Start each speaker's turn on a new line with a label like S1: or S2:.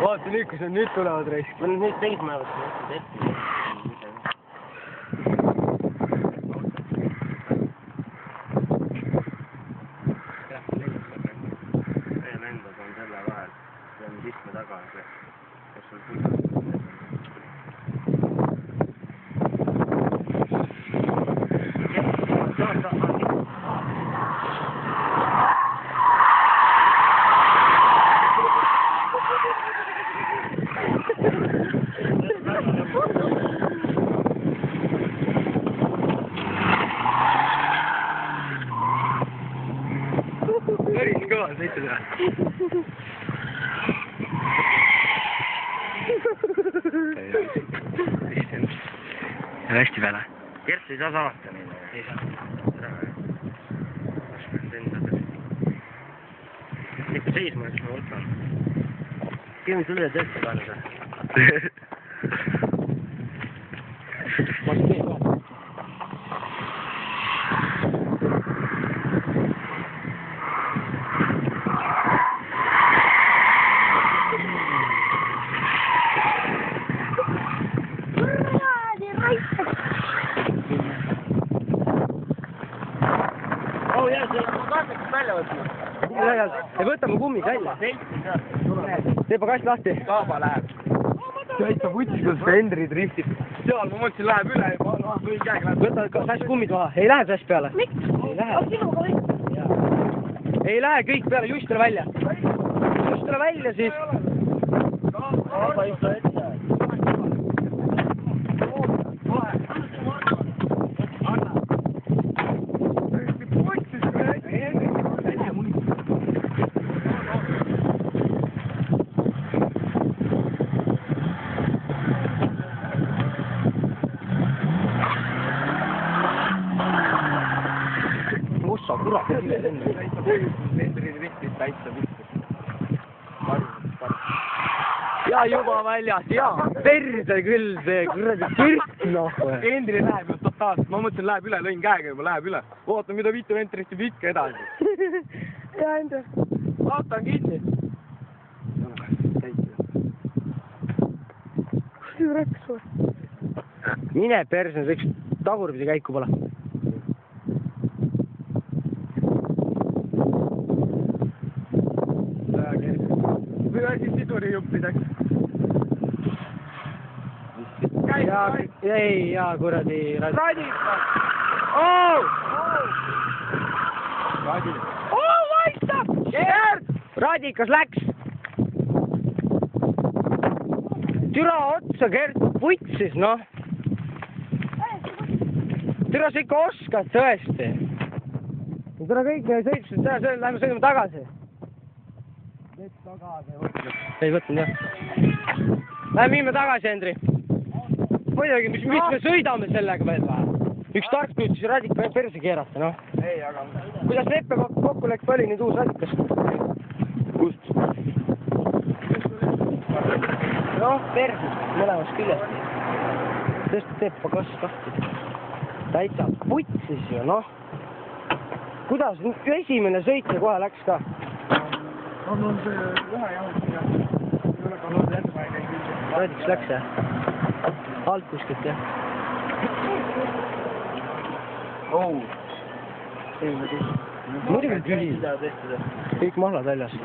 S1: Vaata nüüd, kui sa nüüd tulevad reisk.
S2: Ma nüüd seisma võtsin ette. Meie lendad on selle vahel. See on istme taga. Kas sul puhul?
S1: Päris kõva sõita teha. Hästi peale.
S2: Kerts ei saa saata neile.
S1: Ei saa.
S2: Ikka seisma, et ma võtan. Kemi sulle tõesti kanda.
S1: Ma olen tee kohal.
S2: Oh jah, see on kaasakast välja võtma.
S1: Ei võta mu kummid välja. Tee pagast lahti.
S2: Kaaba läheb.
S1: Täitsa vutsis, kus Hendri driftib.
S2: Seal ma mõtlesin, läheb üle juba. Või käega läheb.
S1: Võta sass kummid maha. Ei lähe sass peale.
S3: Miks?
S1: Ei lähe.
S3: Sinuga või?
S1: Ei lähe kõik peale, just tule välja. Just tule välja siis.
S2: Kaaba ei saa ette.
S1: Ossa, kurat. Ja juba väljas, ja. Perse küll see kuradi kirt, noh.
S2: Hendri läheb ju totaalselt. Ma mõtlesin, läheb üle, lõin käega juba, läheb üle. Oota, mida viitu Hendrist juba ikka edasi.
S1: Ja, Hendri.
S2: Auto on kinni.
S1: Raks või? Mine perse, see üks tagurpidi käiku pole.
S2: Või asi siduri juppideks.
S1: Ei, kuradi.
S2: Radika!
S1: Oh!
S2: Radika!
S1: Oh, vaistab! Gerd! Radikas läks! Türa otsa, Gerd, putsis, noh. Türa, sa ikka oskad tõesti. Türa kõik meie sõitsused, lähme sõidame tagasi. Ei võtnud, jah. Lähme viime tagasi, Hendri. Muidugi, mis me sõidame sellega veel vähe? Üks tark püüdis radika perse keerata, noh.
S2: Ei, aga...
S1: Kuidas leppe kokku läks, oli nüüd uus radikas? Kust? Noh, perse, mõlemast küljest. Tõesti teeb pagas kahti. Täitsa putsis ju, noh. Kuidas? Esimene sõit ja kohe läks ka.
S2: On see ühe jahutaja. Ei ole ka olnud jätmaine.
S1: Radiks läks, jah? Alt kuskilt, jah?
S2: Oh!
S1: Muidugi tühi. Kõik mahlad väljas.